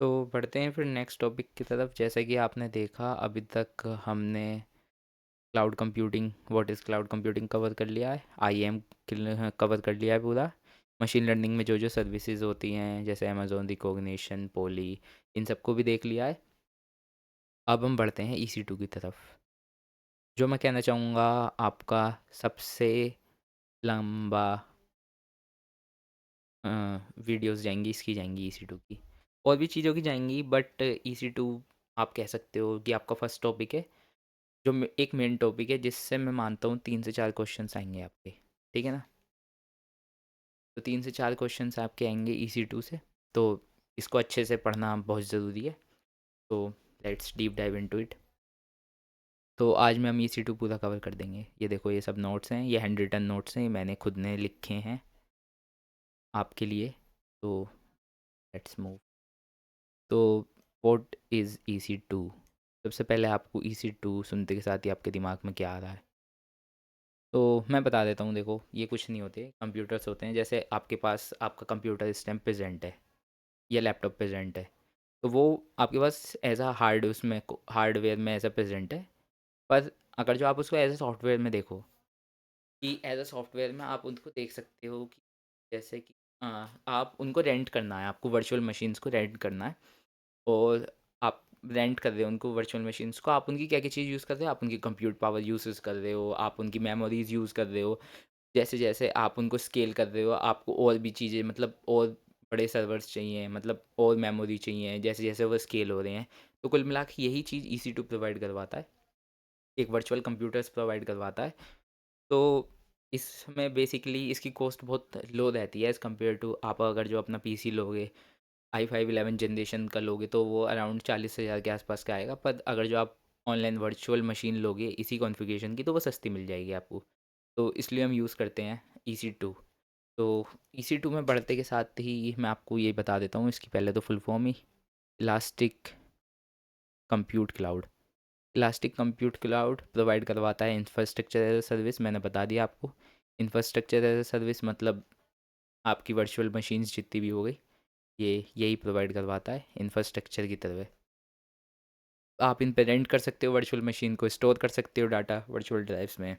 तो बढ़ते हैं फिर नेक्स्ट टॉपिक की तरफ। जैसा कि आपने देखा अभी तक हमने cloud computing, what is cloud computing cover कर लिया है, आईएम कवर कर लिया है पूरा। मशीन लर्निंग में जो जो सर्विसेज होती हैं जैसे अमेजोन रिकॉग्निशन, पोली, इन सबको भी देख लिया है। अब हम बढ़ते हैं EC2 की तरफ। जो मैं कहना चाहूँगा, आपका सबसे लंबा वीडियोस जाएंगी, इसकी जाएंगी EC2 की। और भी चीज़ों की जाएंगी बट EC2 आप कह सकते हो कि आपका फर्स्ट टॉपिक है, जो एक मेन टॉपिक है जिससे मैं मानता हूँ 3 से 4 क्वेश्चंस आएंगे आपके। ठीक है ना? तो 3 से 4 क्वेश्चंस आपके आएंगे EC2 से। तो इसको अच्छे से पढ़ना बहुत ज़रूरी है। तो let's deep dive into it. तो आज में हम EC2 पूरा कवर कर देंगे। ये देखो, ये सब नोट्स हैं, ये हैंड रिटन नोट्स हैं, ये मैंने खुद ने लिखे हैं आपके लिए। तो लेट्स मूव। तो व्हाट इज़ EC2? सबसे पहले आपको EC2 सुनते के साथ ही आपके दिमाग में क्या आ रहा है? तो मैं बता देता हूँ। देखो, ये कुछ नहीं होते, कंप्यूटर्स होते हैं। जैसे आपके पास आपका कंप्यूटर इस टाइम प्रेजेंट है या लैपटॉप प्रेजेंट है, तो वो आपके पास एज अ हार्डवेयर में ऐसा प्रेजेंट है। पर अगर जो आप उसको एज अ सॉफ्टवेयर में देखो, कि एज अ सॉफ्टवेयर में आप उनको देख सकते हो कि जैसे कि आप उनको रेंट करना है, आपको वर्चुअल मशीन्स को रेंट करना है। और आप रेंट कर रहे हो उनको, वर्चुअल मशीन्स को। आप उनकी क्या क्या चीज़ यूज़ कर रहे हो? आप उनकी कंप्यूट पावर यूज़ कर रहे हो, आप उनकी मेमोरीज यूज़ कर रहे हो। जैसे जैसे आप उनको स्केल कर रहे हो, आपको और भी चीज़ें, मतलब और बड़े सर्वर्स चाहिए, मतलब और मेमोरी चाहिए, जैसे जैसे वो स्केल हो रहे हैं। तो कुल मिला के यही चीज़ EC2 प्रोवाइड करवाता है, एक वर्चुअल कंप्यूटर्स प्रोवाइड करवाता है। तो इसमें बेसिकली इसकी कॉस्ट बहुत लो रहती है एज़ कम्पेयर टू, आप अगर जो अपना PC लोगे, i5 11 जनरेशन का लोगे, तो वो अराउंड 40,000 के आसपास का आएगा। पर अगर जो आप ऑनलाइन वर्चुअल मशीन लोगे इसी कॉन्फ़िगरेशन की, तो वो सस्ती मिल जाएगी आपको। तो इसलिए हम यूज़ करते हैं EC2। तो EC2 में बढ़ते के साथ ही मैं आपको ये बता देता हूँ इसकी पहले तो फुल फॉर्म ही। Elastic compute cloud. Elastic compute cloud provide करवाता है इंफ्रास्ट्रक्चर एज अ सर्विस। मैंने बता दिया आपको। इंफ्रास्ट्रक्चर एज अ सर्विस मतलब आपकी वर्चुअल मशीन्स जितनी भी हो गई, ये यही प्रोवाइड करवाता है इंफ्रास्ट्रक्चर की तरह। आप इन पे रेंट कर सकते हो वर्चुअल मशीन को, स्टोर कर सकते हो डाटा वर्चुअल ड्राइव्स में,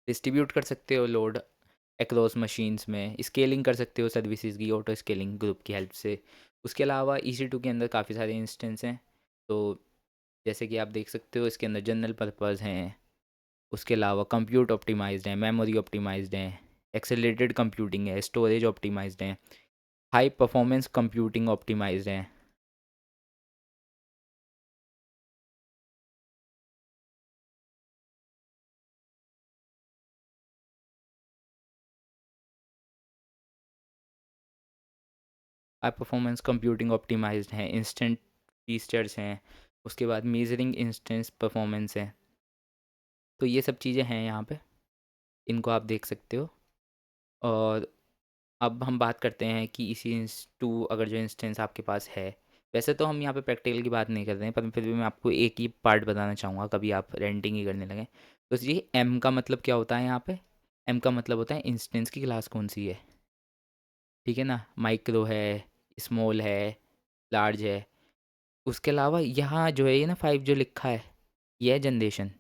डिस्ट्रीब्यूट कर सकते हो लोड अक्रॉस मशीन्स में, स्केलिंग कर सकते हो सर्विसेज की ऑटो स्केलिंग ग्रुप की हेल्प से। उसके अलावा EC2 के अंदर काफ़ी सारे इंस्टेंस हैं। तो जैसे कि आप देख सकते हो, इसके अंदर जनरल पर्पज़ हैं, उसके अलावा कंप्यूट ऑप्टिमाइज्ड हैं, मेमोरी ऑप्टिमाइज्ड हैं, एक्सेलरेटेड कंप्यूटिंग है, स्टोरेज ऑप्टिमाइज्ड हैं, हाई परफॉर्मेंस कंप्यूटिंग ऑप्टिमाइज्ड हैं। हाई परफॉर्मेंस कंप्यूटिंग ऑप्टिमाइज्ड हैं, इंस्टेंट फीचर्स हैं, उसके बाद मेजरिंग इंस्टेंस परफॉर्मेंस है। तो ये सब चीज़ें हैं यहाँ पे, इनको आप देख सकते हो। और अब हम बात करते हैं कि इसी टू अगर जो इंस्टेंस आपके पास है, वैसे तो हम यहाँ पे प्रैक्टिकल की बात नहीं कर रहे हैं, पर फिर भी मैं आपको एक ही पार्ट बताना चाहूँगा, कभी आप रेंटिंग ही करने लगें। तो जी, M का मतलब क्या होता है यहाँ पे? M का मतलब होता है इंस्टेंस की क्लास कौन सी है। ठीक है ना? माइक्रो है, स्मॉल है, लार्ज है। उसके अलावा यहाँ जो है ये ना 5 जो लिखा है, ये है जनरेशन।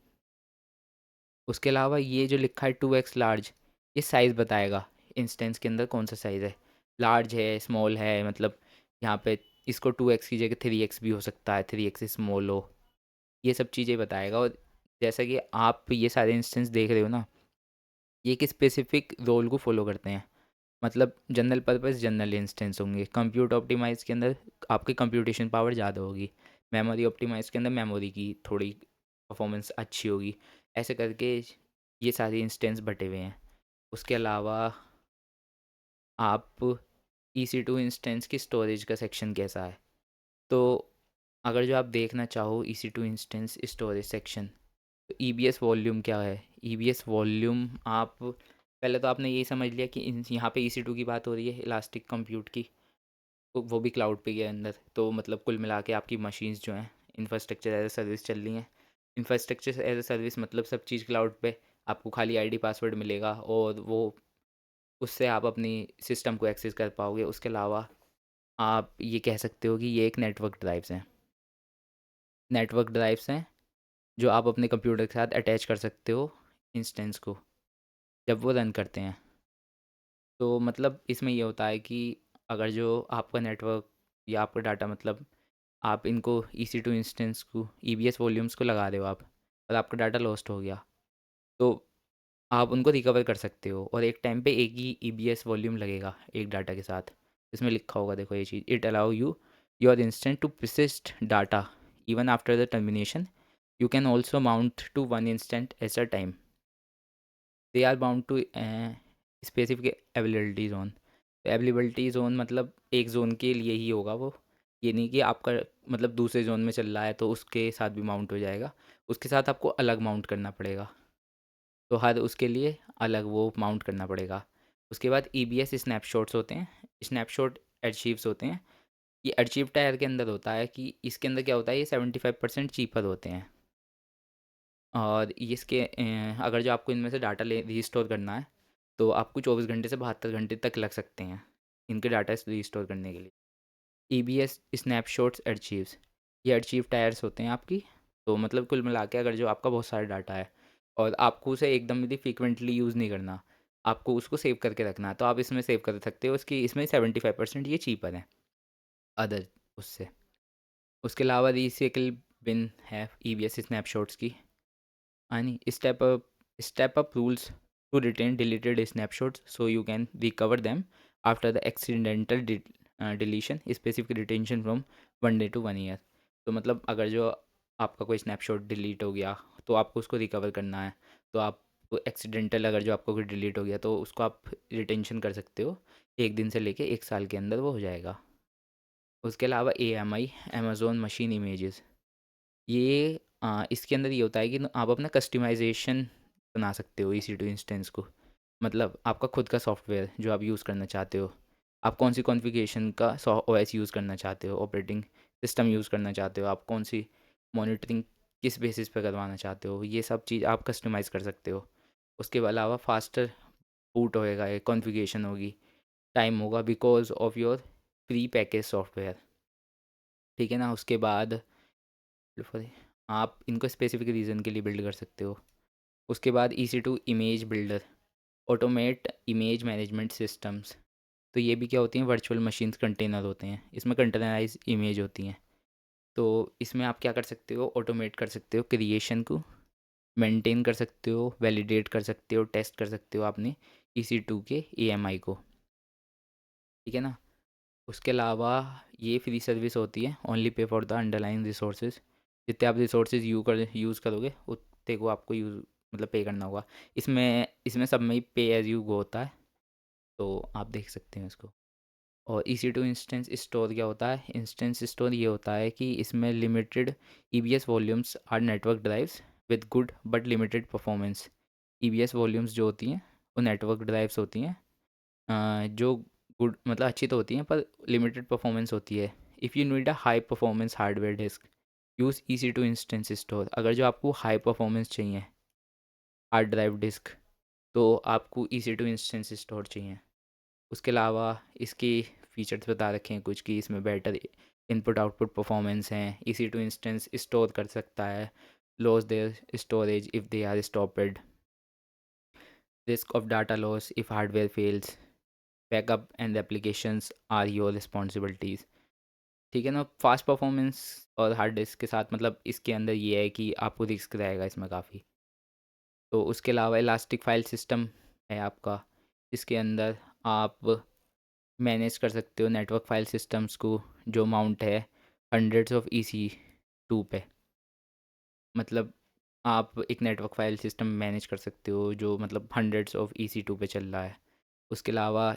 उसके अलावा ये जो लिखा है 2x लार्ज, ये साइज़ बताएगा इंस्टेंस के अंदर कौन सा साइज़ है। लार्ज है, स्मॉल है, मतलब यहाँ पे इसको 2x की जगह 3x भी हो सकता है, 3x स्मॉल हो। ये सब चीज़ें बताएगा। और जैसा कि आप ये सारे इंस्टेंस देख रहे हो ना, ये एक स्पेसिफिक रोल को फॉलो करते हैं। मतलब जनरल पर्पस जनरल इंस्टेंस होंगे, कंप्यूट ऑप्टिमाइज के अंदर आपकी कंप्यूटेशन पावर ज़्यादा होगी, मेमोरी ऑप्टिमाइज के अंदर मेमोरी की थोड़ी परफॉर्मेंस अच्छी होगी। ऐसे करके ये सारे इंस्टेंस बटे हुए हैं। उसके अलावा आप EC2 इंस्टेंस की स्टोरेज का सेक्शन कैसा है, तो अगर जो आप देखना चाहो EC2 इंस्टेंस स्टोरेज सेक्शन, तो EBS वॉल्यूम क्या है? EBS वॉल्यूम, आप पहले तो आपने यही समझ लिया कि यहाँ पे EC2 की बात हो रही है, इलास्टिक कंप्यूट की, तो वो भी क्लाउड पे के अंदर। तो मतलब कुल मिला के आपकी मशीन्स जो हैं इंफ्रास्ट्रक्चर एज अ सर्विस चल रही हैं। इंफ्रास्ट्रक्चर एज अ सर्विस मतलब सब चीज़ क्लाउड पे, आपको खाली ID पासवर्ड मिलेगा और वो उससे आप अपनी सिस्टम को एक्सेस कर पाओगे। उसके अलावा आप ये कह सकते हो कि ये एक नेटवर्क ड्राइव्स हैं जो आप अपने कंप्यूटर के साथ अटैच कर सकते हो इंस्टेंस को जब वो रन करते हैं। तो मतलब इसमें ये होता है कि अगर जो आपका नेटवर्क या आपका डाटा मतलब आप इनको EC2 इंस्टेंस को EBS वॉल्यूम्स को लगा रहे हो आप, और आपका डाटा लॉस्ट हो गया, तो आप उनको रिकवर कर सकते हो। और एक टाइम पे एक ही EBS वॉल्यूम लगेगा एक डाटा के साथ। इसमें लिखा होगा, देखो ये चीज़, it allow you your instant to persist data even after the termination. You can also mount to one instant at a time. They are bound to specific availability zone. Availability zone मतलब एक zone के लिए ही होगा वो, ये नहीं कि आपका मतलब दूसरे जोन में चल रहा है तो उसके साथ भी माउंट हो जाएगा। उसके साथ आपको अलग माउंट करना पड़ेगा, तो हर उसके लिए अलग वो माउंट करना पड़ेगा। उसके बाद EBS स्नैपशॉट्स होते हैं, स्नैपशॉट archives होते हैं। ये archive टायर के अंदर होता है कि इसके अंदर क्या होता है, ये 75% चीपर होते हैं। और इसके अगर जो आपको इनमें से डाटा ले रीस्टोर करना है तो आपको 24 घंटे से 72 घंटे तक लग सकते हैं इनके डाटा रीस्टोर करने के लिए। EBS स्नैपशॉट्स अर्चीव्स, ये अर्चीव टायर्स होते हैं आपकी। तो मतलब कुल मिला के अगर जो आपका बहुत सारा डाटा है और आपको उसे एकदम भी फ्रिक्वेंटली यूज़ नहीं करना, आपको उसको सेव करके रखना है, तो आप इसमें सेव कर सकते हो। इसकी इसमें 75% ये चीपर है अदर उससे। उसके अलावा रिसाइकल बिन है EBS स्नैपशॉट्स की। And step up rules to retain deleted snapshots so you can recover them after the accidental deletion, specific retention from 1 day to 1 year। तो मतलब अगर जो आपका कोई स्नैपशॉट डिलीट हो गया तो आपको उसको रिकवर करना है, तो आप एक्सीडेंटल अगर जो आपका कोई डिलीट हो गया तो उसको आप रिटेंशन कर सकते हो, 1 दिन से लेके 1 साल के अंदर वो हो जाएगा। उसके अलावा AMI, अमेजोन मशीन इमेजेस, ये इसके अंदर ये होता है कि आप अपना कस्टमाइजेशन बना सकते हो EC2 इंस्टेंस को। मतलब आपका खुद का सॉफ्टवेयर जो आप यूज़ करना चाहते हो, आप कौन सी कॉन्फ़िगरेशन का OS यूज़ करना चाहते हो, ऑपरेटिंग सिस्टम यूज़ करना चाहते हो, आप कौन सी मॉनिटरिंग किस बेसिस पे करवाना चाहते हो, ये सब चीज़ आप कस्टमाइज़ कर सकते हो। उसके अलावा फास्टर बूट होएगा, ये कॉन्फ़िगरेशन होगी, टाइम होगा because of your pre package software. ठीक है ना। उसके बाद for- आप इनको स्पेसिफिक रीज़न के लिए बिल्ड कर सकते हो। उसके बाद EC2 image builder, automate image management systems. तो ये भी क्या होती हैं, वर्चुअल मशीन्स कंटेनर होते हैं, इसमें कंटेनराइज इमेज होती हैं। तो इसमें आप क्या कर सकते हो, ऑटोमेट कर सकते हो क्रिएशन को, मेंटेन कर सकते हो, वैलिडेट कर सकते हो, टेस्ट कर सकते हो आपने EC2 के AMI को। ठीक है ना। उसके अलावा ये फ्री सर्विस होती है, only pay for the underline resources. जितने आप रिसोर्सेज यूज़ करोगे उतने को आपको यूज़ मतलब पे करना होगा। इसमें इसमें सब में ही पे एज यू गो होता है, तो आप देख सकते हैं इसको। और EC2 इंस्टेंस स्टोर क्या होता है, इंस्टेंस स्टोर ये होता है कि इसमें limited EBS volumes are network drives with good but limited performance. EBS volumes जो होती हैं वो नेटवर्क ड्राइव्स होती हैं, जो गुड मतलब अच्छी तो होती हैं पर लिमिटेड परफॉर्मेंस होती है। If you need a high performance hardware disk, use EC2 instance store. अगर जो आपको हाई परफॉर्मेंस चाहिए हार्ड ड्राइव डिस्क, तो आपको EC2 इंस्टेंस स्टोर चाहिए। उसके अलावा इसकी फीचर्स बता रखे हैं कुछ, कि इसमें बेटर इनपुट आउटपुट परफॉर्मेंस हैं, EC2 इंस्टेंस स्टोर कर सकता है, loss their storage if they are stopped, risk of data loss if hardware fails, backup and applications are your responsibilities. ठीक है ना। फास्ट परफॉर्मेंस और हार्ड डिस्क के साथ मतलब इसके अंदर ये है कि आपको रिस्क रहेगा इसमें काफ़ी। तो उसके अलावा इलास्टिक फाइल सिस्टम है आपका, इसके अंदर आप मैनेज कर सकते हो नेटवर्क फाइल सिस्टम्स को, जो माउंट है हंड्रेड्स ऑफ EC2 पे। मतलब आप एक नेटवर्क फाइल सिस्टम मैनेज कर सकते हो जो मतलब हंड्रेड्स ऑफ EC2 पे चल रहा है। उसके अलावा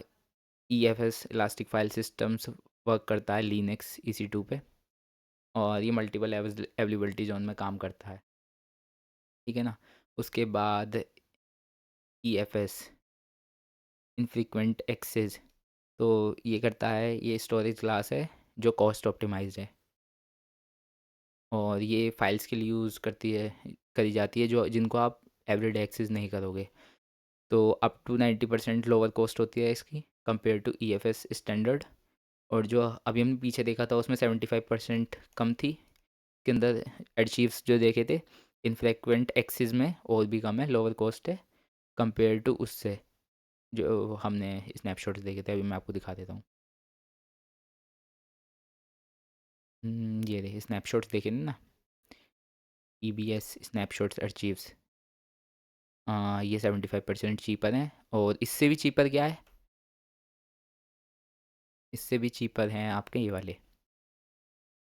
EFS elastic file systems work करता है लिनक्स EC2 पे, और ये मल्टीपल अवेलेबिलिटी जोन में काम करता है। ठीक है ना। उसके बाद EFS इनफ्रीक्वेंट एक्सेस, तो ये करता है, ये स्टोरेज क्लास है जो कॉस्ट ऑप्टिमाइज्ड है, और ये फाइल्स के लिए यूज़ करी जाती है जो जिनको आप एवरीडे एक्सेस नहीं करोगे। तो अप टू 90% लोअर कॉस्ट होती है इसकी कंपेयर टू EFS स्टैंडर्ड। और जो अभी हमने पीछे देखा था उसमें 75% कम थी के अंदर। अचीव्स जो देखे थे इनफ्requent एक्सिस में और भी कम है, लोअर कॉस्ट है कंपेयर टू उससे जो हमने स्नैपशॉट्स देखे थे। अभी मैं आपको दिखा देता हूँ। ये रहे स्नैपशॉट्स देखे ना, E B S snapshots achieves. ये 75% चीपर हैं, और इससे भी चीपर क्या है, इससे भी चीपर हैं आपके ये वाले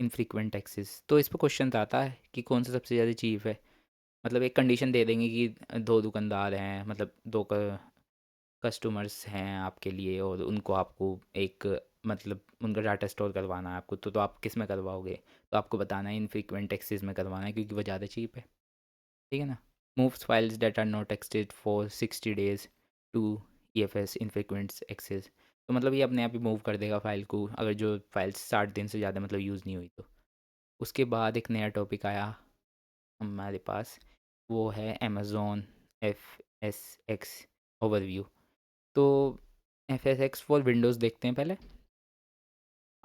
इनफ्रीक्वेंट एक्सिस। तो इस पर क्वेश्चन आता है कि कौन सा सबसे ज़्यादा चीप है। मतलब एक कंडीशन दे देंगे कि दो दुकानदार हैं, मतलब दो कस्टमर्स हैं आपके लिए, और उनको आपको एक मतलब उनका डाटा स्टोर करवाना है आपको, तो आप किस में करवाओगे। तो आपको बताना है इनफ्रीक्वेंट एक्सिस में करवाना है क्योंकि वो ज़्यादा चीप है। ठीक है ना। Moves files that are not accessed for 60 days to EFS infrequent access. तो मतलब ये अपने आप ही मूव कर देगा फाइल को अगर जो फाइल्स 60 दिन से ज़्यादा मतलब यूज़ नहीं हुई तो। उसके बाद एक नया टॉपिक आया हमारे पास, वो है अमेज़ॉन FSX ओवरव्यू। तो FSX फॉर विंडोज़ देखते हैं पहले।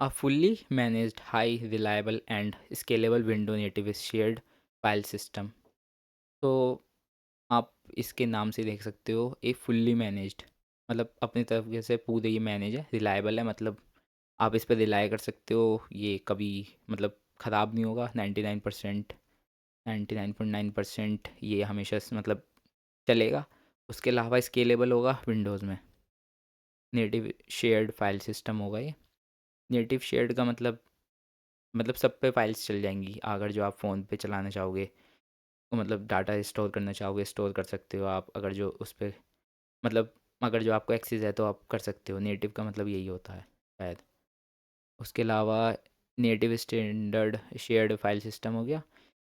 अ fully managed high reliable and scalable window native shared file system. तो आप इसके नाम से देख सकते हो, ये फुल्ली मैनेज्ड मतलब अपनी तरफ से पूरे ये मैनेज है, रिलायबल है मतलब आप इस पर रिलाय कर सकते हो, ये कभी मतलब ख़राब नहीं होगा। 99%, 99.9% ये हमेशा मतलब चलेगा। उसके अलावा स्केलेबल होगा विंडोज़ में। नेटिव शेयर्ड फाइल सिस्टम होगा ये। नेटिव शेयर्ड का मतलब सब पे फाइल्स चल जाएंगी। अगर जो आप फ़ोन पे चलाना चाहोगे तो मतलब डाटा स्टोर करना चाहोगे स्टोर कर सकते हो आप। अगर जो उस पर मतलब अगर जो आपको एक्सेस है तो आप कर सकते हो। नेटिव का मतलब यही होता है शायद। उसके अलावा native standard shared file system हो गया।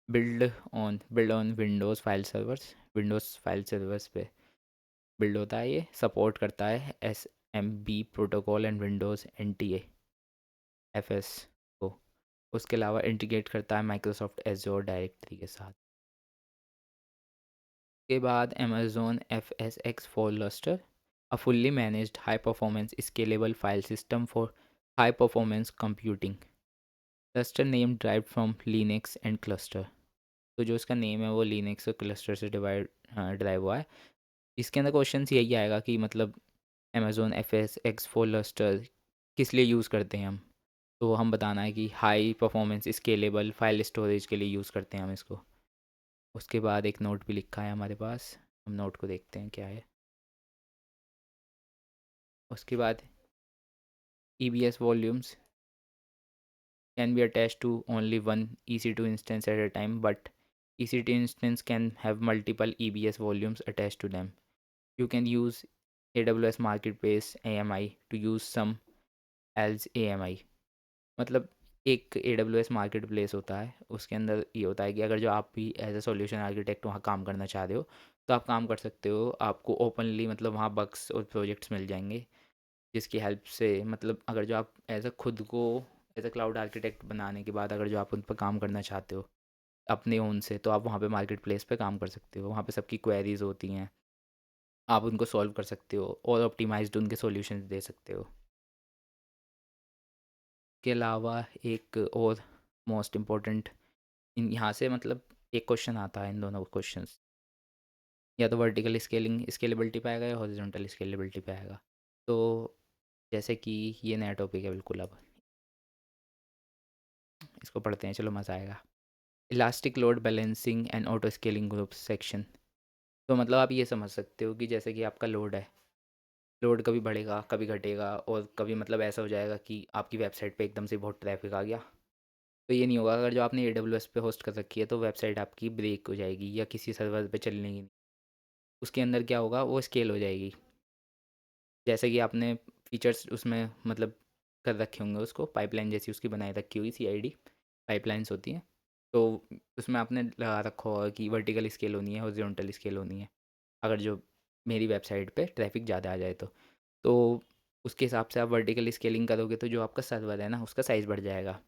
Build on Windows file servers. Windows file servers पे बिल्ड होता है ये। सपोर्ट करता है SMB protocol and Windows NTA FS को। उसके अलावा इंटीग्रेट करता है माइक्रोसॉफ्ट एजोर डायरेक्टरी के साथ। के बाद Amazon FSX for Lustre, a fully managed high performance scalable file system for high performance computing. Cluster name drive from Linux and cluster. तो जो इसका नेम है वो लिनक्स और क्लस्टर से ड्राइव हुआ है। इसके अंदर क्वेश्चन यही आएगा कि मतलब अमेज़न FSX फॉर लस्टर किस लिए यूज़ करते हैं हम। तो हम बताना है कि high performance scalable file storage के लिए यूज़ करते हैं हम इसको। उसके बाद एक नोट भी लिखा है हमारे पास, हम नोट को देखते हैं क्या है। उसके बाद EBS volumes can be attached to only one EC2 instance at a time, but EC2 instance can have multiple EBS volumes attached to them. You can use AWS Marketplace AMI to use some else AMI। मतलब एक AWS market place होता है, उसके अंदर ये होता है कि अगर जो आप भी एज अ सॉल्यूशन आर्किटेक्ट वहाँ काम करना चाह रहे हो तो आप काम कर सकते हो। आपको ओपनली मतलब वहाँ बग्स और प्रोजेक्ट्स मिल जाएंगे जिसकी हेल्प से मतलब अगर जो आप एज अ खुद को एज अ क्लाउड आर्किटेक्ट बनाने के बाद अगर जो आप उन पर काम करना चाहते हो अपने ओन से, तो आप वहाँ पे मार्केट प्लेस पे काम कर सकते हो। वहाँ पे सबकी क्वेरीज होती हैं, आप उनको सॉल्व कर सकते हो और ऑप्टिमाइज्ड उनके सॉल्यूशंस दे सकते हो। के अलावा एक और मोस्ट इम्पोर्टेंट इन यहाँ से मतलब एक क्वेश्चन आता है इन दोनों क्वेश्चंस, या तो वर्टिकल स्केलिंग स्केलेबिलिटी पे आएगा या हॉरिजॉन्टल स्केलेबिलिटी पे आएगा। तो जैसे कि ये नया टॉपिक है बिल्कुल, अब इसको पढ़ते हैं, चलो मज़ा आएगा। Elastic load balancing and auto scaling groups section. तो मतलब आप ये समझ सकते हो कि जैसे कि आपका लोड है, लोड कभी बढ़ेगा कभी घटेगा, और कभी मतलब ऐसा हो जाएगा कि आपकी वेबसाइट पे एकदम से बहुत ट्रैफिक आ गया। तो ये नहीं होगा अगर जो आपने AWS पे होस्ट कर रखी है तो वेबसाइट आपकी ब्रेक हो जाएगी या किसी सर्वर पे चलने की नहीं। उसके अंदर क्या होगा, वो स्केल हो जाएगी। जैसे कि आपने फीचर्स उसमें मतलब कर रखे होंगे, उसको पाइपलाइन जैसी उसकी बनाए रखी होगी, CID पाइपलाइंस होती हैं। तो उसमें आपने लगा रखा होगा कि वर्टिकल स्केल होनी है, हॉरिजॉन्टल स्केल होनी है। अगर जो मेरी वेबसाइट पे ट्रैफिक ज़्यादा आ जाए तो उसके हिसाब से आप वर्टिकल स्केलिंग करोगे तो जो आपका सर्वर है ना उसका साइज़ बढ़ जाएगा।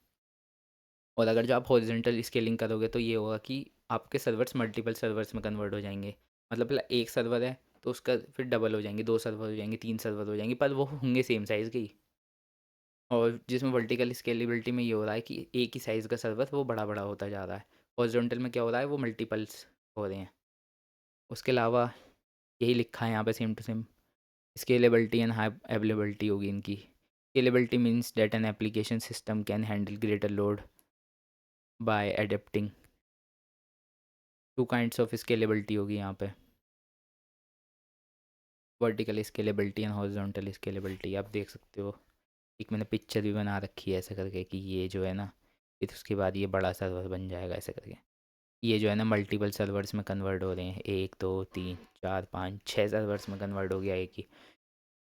और अगर जो आप हॉरिजॉन्टल स्केलिंग करोगे तो ये होगा कि आपके सर्वर्स मल्टीपल सर्वर्स में कन्वर्ट हो जाएंगे। मतलब पहले एक सर्वर है तो उसका फिर डबल हो जाएंगे, 2 सर्वर हो जाएंगे, 3 सर्वर हो जाएंगे, पर वो होंगे सेम साइज़ के ही। और जिसमें वर्टिकल स्केलेबिलिटी में ये हो रहा है कि एक ही साइज़ का सर्वर वो बड़ा बड़ा होता जा रहा है। हॉरिजॉन्टल में क्या हो रहा है, वो मल्टीपल्स हो रहे हैं। उसके अलावा यही लिखा है यहाँ पे same to same, scalability and high availability होगी इनकी। Scalability means that an application system can handle greater load by adapting. Two kinds of scalability होगी यहाँ पे, vertical scalability and horizontal scalability. आप देख सकते हो, एक मैंने पिक्चर भी बना रखी है ऐसा करके कि ये जो है ना, फिर उसके बाद ये बड़ा सर्वर बन जाएगा ऐसा करके। ये जो है ना मल्टीपल सर्वर्स में कन्वर्ट हो रहे हैं, 1 2 3 4 5 6 सर्वर्स में कन्वर्ट हो गया एक ही।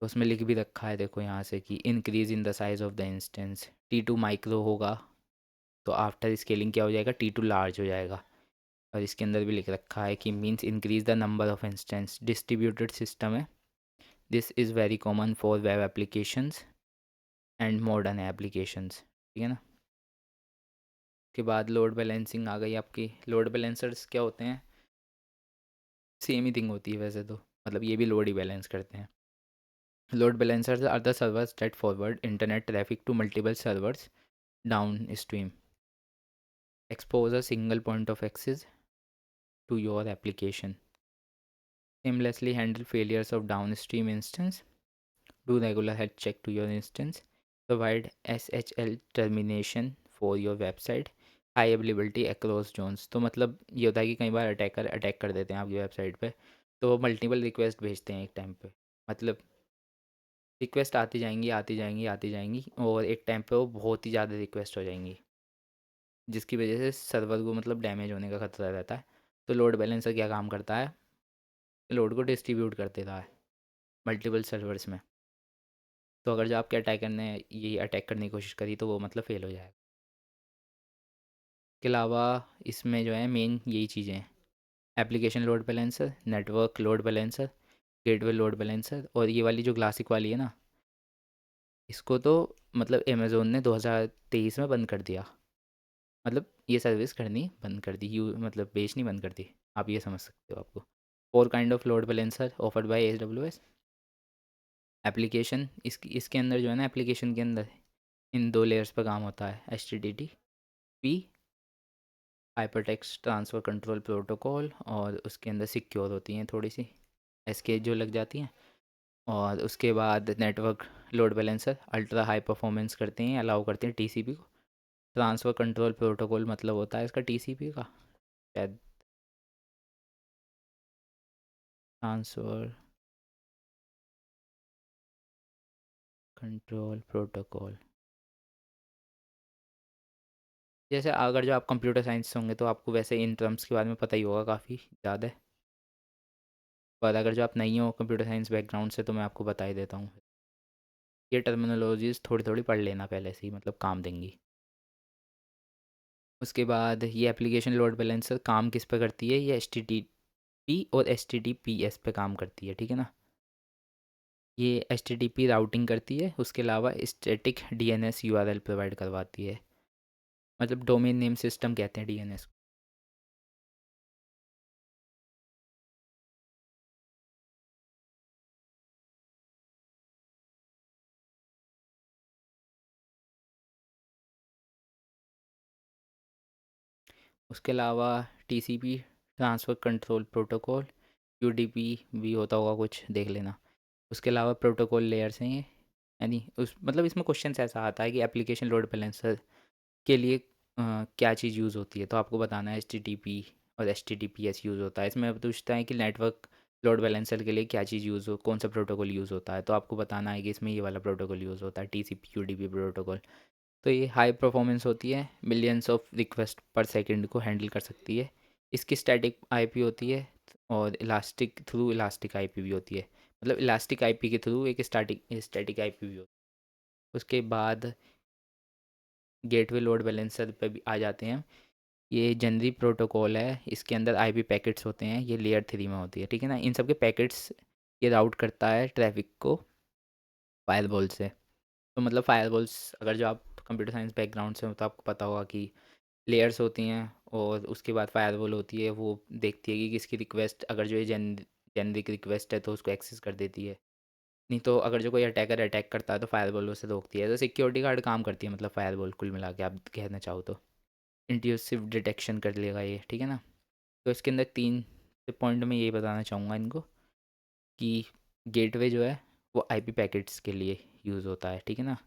तो उसमें लिख भी रखा है देखो यहाँ से कि increase in the size of the instance, T2 micro होगा तो आफ्टर स्केलिंग क्या हो जाएगा, T2 लार्ज हो जाएगा। और इसके अंदर भी लिख रखा है कि means increase the number of instance, distributed system है। This is very common for web applications and modern applications, ठीक है ना। के बाद लोड बैलेंसिंग आ गई आपकी। लोड बैलेंसर्स क्या होते हैं, सेम ही थिंग होती है वैसे तो, मतलब ये भी लोड ही बैलेंस करते हैं। Load balancers are the servers that forward internet traffic to multiple servers downstream, expose a single point of access to your application, seamlessly handle failures of downstream instance, do regular health check to your instance, provide SHL termination for your website, high availability across zones. तो मतलब ये होता है कि कई बार attacker attack कर देते हैं आपकी वेबसाइट पे, तो वो मल्टीपल रिक्वेस्ट भेजते हैं एक टाइम पे। मतलब रिक्वेस्ट आती जाएंगी आती जाएंगी आती जाएंगी, और एक टाइम पे वो बहुत ही ज़्यादा रिक्वेस्ट हो जाएंगी, जिसकी वजह से सर्वर को मतलब डैमेज होने का खतरा रहता है। तो लोड बैलेंसर क्या काम करता है, लोड को डिस्ट्रीब्यूट कर देता है मल्टीपल सर्वर्स में। तो अगर जो आपके अटैकर ने ये अटैक करने की कोशिश करी तो वो मतलब फ़ेल हो जाएगा। इसके अलावा इसमें जो है मेन यही चीज़ें हैं, application load balancer, network load balancer, gateway load balancer. और ये वाली जो क्लासिक वाली है ना, इसको तो मतलब अमेज़ोन ने 2023 में बंद कर दिया। मतलब ये सर्विस करनी बंद कर दी, यू मतलब बेचनी बंद कर दी, आप ये समझ सकते हो आपको। 4 kind of load balancer offered by AWS। Application, इसके अंदर जो है ना, एप्लीकेशन के अंदर इन 2 लेयर्स पर काम होता है, HTTP hypertext transfer control protocol, और उसके अंदर सिक्योर होती हैं थोड़ी सी SK जो लग जाती हैं। और उसके बाद network load balancer ultra high performance करते हैं, अलाउ करते हैं TCP को। ट्रांसफ़र कंट्रोल प्रोटोकॉल मतलब होता है इसका TCP का, शायद ट्रांसफ़र कंट्रोल प्रोटोकॉल। जैसे अगर जो आप कंप्यूटर साइंस से होंगे तो आपको वैसे इन टर्म्स के बारे में पता ही होगा काफ़ी ज़्यादा। पर अगर जो आप नहीं हो कंप्यूटर साइंस बैकग्राउंड से तो मैं आपको बता ही देता हूँ। ये टर्मिनोलॉजीज थोड़ी थोड़ी पढ़ लेना पहले से ही, मतलब काम देंगी। उसके बाद ये एप्लीकेशन लोड बैलेंसर काम किस पे करती है, ये HTTP और HTTPS पे काम करती है, ठीक है ना। ये HTTP राउटिंग करती है, उसके अलावा स्टैटिक DNS URL प्रोवाइड करवाती है, मतलब डोमेन नेम सिस्टम कहते हैं DNS। उसके अलावा TCP transfer control protocol, UDP भी होता होगा कुछ, देख लेना। उसके अलावा प्रोटोकॉल लेयर्स हैं ये, यानी उस मतलब इसमें क्वेश्चन ऐसा आता है कि एप्लीकेशन लोड बैलेंसर के लिए क्या चीज़ यूज़ होती है, तो आपको बताना है HTTP और HTTPS यूज़ होता है। इसमें पूछता है कि नेटवर्क लोड बैलेंसर के लिए क्या चीज़ यूज़ हो, कौन सा प्रोटोकॉल यूज़ होता है, तो आपको बताना है कि इसमें ये वाला प्रोटोकॉल यूज़ होता है, TCP UDP प्रोटोकॉल। तो ये हाई परफॉर्मेंस होती है, मिलियंस ऑफ रिक्वेस्ट पर सेकंड को हैंडल कर सकती है। इसकी स्टैटिक आईपी होती है, और इलास्टिक थ्रू इलास्टिक आईपी भी होती है, मतलब इलास्टिक आईपी के थ्रू एक स्टैटिक स्टैटिक आईपी भी होती है। उसके बाद गेटवे लोड बैलेंसर पे भी आ जाते हैं। ये जनरी प्रोटोकॉल है, इसके अंदर आईपी पैकेट्स होते हैं, ये लेयर 3 में होती है, ठीक है ना। इन सब के पैकेट्स ये राउट करता है ट्रैफिक को फायरवॉल से। तो मतलब फायरवॉल्स, अगर जो आप कंप्यूटर साइंस बैकग्राउंड से हो तो आपको पता होगा कि लेयर्स होती हैं, और उसके बाद फायरवॉल होती है, वो देखती है कि किसकी रिक्वेस्ट, अगर जो ये जेनरिक रिक्वेस्ट है तो उसको एक्सेस कर देती है। नहीं तो अगर जो कोई अटैकर अटैक करता है तो फायरवॉल उसे रोकती है। तो सिक्योरिटी गार्ड काम करती है मतलब फायरवॉल, कुल मिला के आप कहना चाहो तो। इंट्रूसिव डिटेक्शन कर लेगा ये, ठीक है ना। तो इसके अंदर 3 पॉइंट में यही बताना चाहूँगा इनको कि गेटवे जो है वो आईपी पैकेट्स के लिए यूज़ होता है, ठीक है ना,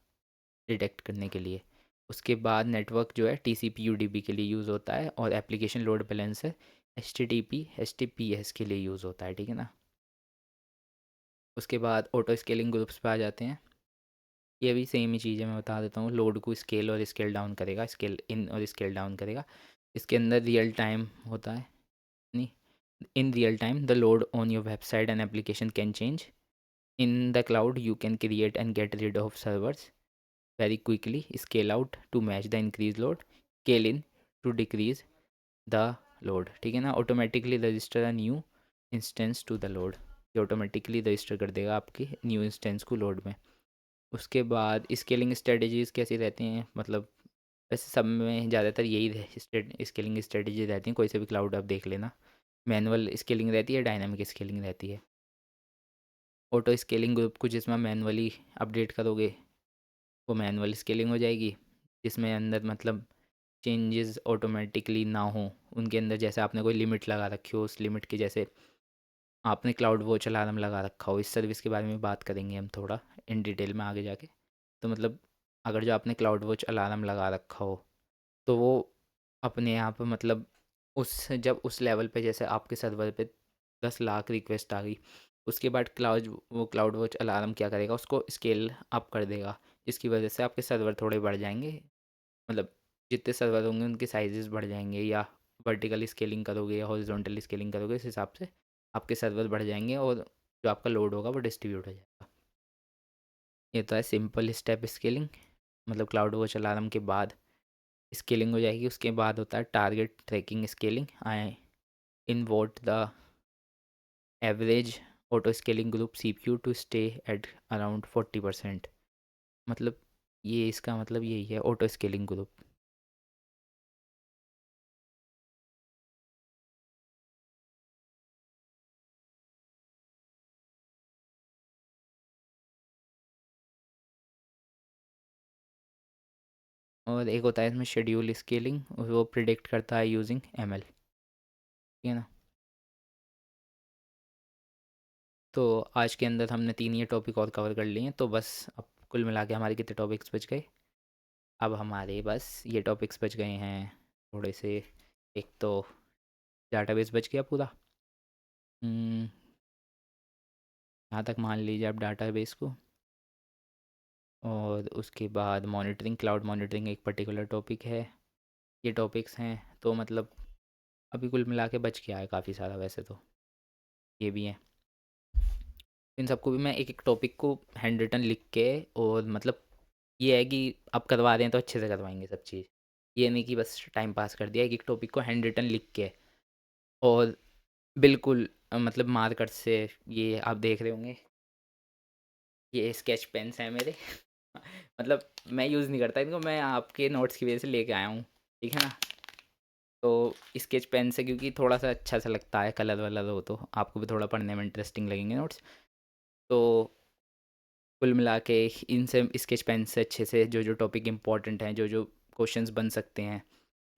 डिटेक्ट करने के लिए। उसके बाद नेटवर्क जो है टीसीपी यूडीपी के लिए यूज़ होता है, और एप्लीकेशन लोड बैलेंसर एचटीटीपी एचटीपीएस के लिए यूज़ होता है, ठीक है ना। उसके बाद ऑटो स्केलिंग ग्रुप्स पे आ जाते हैं। ये भी सेम ही चीज़ है, मैं बता देता हूँ। लोड को स्केल और स्केल डाउन करेगा, स्केल इन और स्केल डाउन करेगा। इसके अंदर रियल टाइम होता है, नहीं, in real time the load on your website and application can change. In the cloud you can create and get rid of servers very quickly, scale out to match the increased load, scale in to decrease the load, ठीक है ना। Automatically register a new instance to the load, ये automatically register कर देगा आपकी new instance को load में। उसके बाद स्केलिंग स्ट्रेटजीज कैसी रहती हैं, मतलब वैसे सब में ज़्यादातर यही स्केलिंग स्ट्रेटजी रहती हैं, कोई से भी क्लाउड आप देख लेना। मैनुअल स्केलिंग रहती है, डायनामिक स्केलिंग रहती है। ऑटो स्केलिंग ग्रुप को जिसमें मैनुअली अपडेट करोगे वो मैनुअल स्केलिंग हो जाएगी, जिसमें अंदर मतलब चेंजेस ऑटोमेटिकली ना हो उनके अंदर। जैसे आपने कोई लिमिट लगा रखी हो, उस लिमिट के जैसे आपने क्लाउड वॉच अलार्म लगा रखा हो, इस सर्विस के बारे में बात करेंगे हम थोड़ा इन डिटेल में आगे जाके। तो मतलब अगर जो आपने क्लाउड वॉच अलार्म लगा रखा हो तो वो अपने आप मतलब उस जब उस लेवल पे जैसे आपके सर्वर पे 10 लाख रिक्वेस्ट आ गई, उसके बाद क्लाउड वॉच अलार्म क्या करेगा, उसको स्केल अप कर देगा, जिसकी वजह से आपके सर्वर थोड़े बढ़ जाएंगे। मतलब जितने सर्वर होंगे उनके साइजेस बढ़ जाएंगे, या वर्टिकल स्केलिंग करोगे या हॉरिजॉन्टल स्केलिंग करोगे, इस हिसाब से आपके सर्वर बढ़ जाएंगे और जो आपका लोड होगा वो डिस्ट्रीब्यूट हो जाएगा। ये तो है सिंपल स्टेप स्केलिंग, मतलब क्लाउड वॉच अलार्म के बाद स्केलिंग हो जाएगी। उसके बाद होता है target tracking scaling. I in what the average auto scaling group CPU to stay at around 40%। मतलब ये इसका मतलब यही है ऑटो स्केलिंग ग्रुप। और एक होता है इसमें शेड्यूल स्केलिंग, वो प्रिडिक्ट करता है यूजिंग ML, ठीक है ना। तो आज के अंदर हमने 3 ये टॉपिक और कवर कर लिए हैं, तो बस अब कुल मिला के हमारे कितने टॉपिक्स बच गए। अब हमारे बस ये टॉपिक्स बच गए हैं थोड़े से। एक तो डाटाबेस बच गया पूरा, यहाँ तक मान लीजिए आप डाटाबेस को। और उसके बाद मॉनिटरिंग, क्लाउड मॉनिटरिंग एक पर्टिकुलर टॉपिक है। ये टॉपिक्स हैं तो मतलब अभी कुल मिला के बच गया है काफ़ी सारा वैसे तो। ये भी है, इन सबको भी मैं एक एक टॉपिक को हैंड रिटन लिख के, और मतलब ये है कि आप करवा रहे हैं तो अच्छे से करवाएंगे सब चीज़। ये नहीं कि बस टाइम पास कर दिया, एक एक टॉपिक को हैंड रिटन लिख के। और बिल्कुल मतलब मार्कर से, ये आप देख रहे होंगे ये स्केच पेन्स हैं मेरे मतलब मैं यूज़ नहीं करता इनको, मैं आपके नोट्स की वजह से लेके आया हूँ, ठीक है ना। तो स्केच पेन से क्योंकि थोड़ा सा अच्छा सा लगता है, कलर वलर हो तो आपको भी थोड़ा पढ़ने में इंटरेस्टिंग लगेंगे नोट्स। तो कुल मिला के इनसे स्केच पेन से अच्छे से जो जो टॉपिक इंपॉर्टेंट हैं, जो जो क्वेश्चंस बन सकते हैं,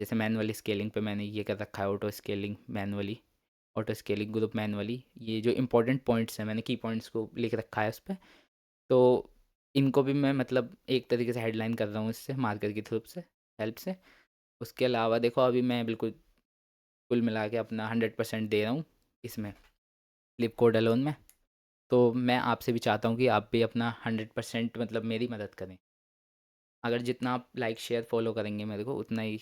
जैसे मैनुअली स्केलिंग पे मैंने ये कर रखा है, auto scaling manually, auto scaling group manually, ये जो इंपॉर्टेंट पॉइंट्स हैं मैंने की पॉइंट्स को लिख रखा है उस पर। तो इनको भी मैं मतलब एक तरीके से हेडलाइन कर रहा हूँ इससे, मार्कर की थ्रू से, हेल्प से। उसके अलावा देखो अभी मैं बिल्कुल कुल मिला के अपना 100% दे रहा हूँ इसमें, लिप कोड अलोन में। तो मैं आपसे भी चाहता हूँ कि आप भी अपना 100% मतलब मेरी मदद करें। अगर जितना आप लाइक शेयर फॉलो करेंगे मेरे को उतना ही,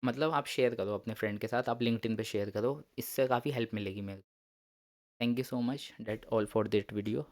मतलब आप शेयर करो अपने फ्रेंड के साथ, आप लिंक्डइन पे शेयर करो, इससे काफ़ी हेल्प मिलेगी मेरे को। Thank you so much, that all for this video.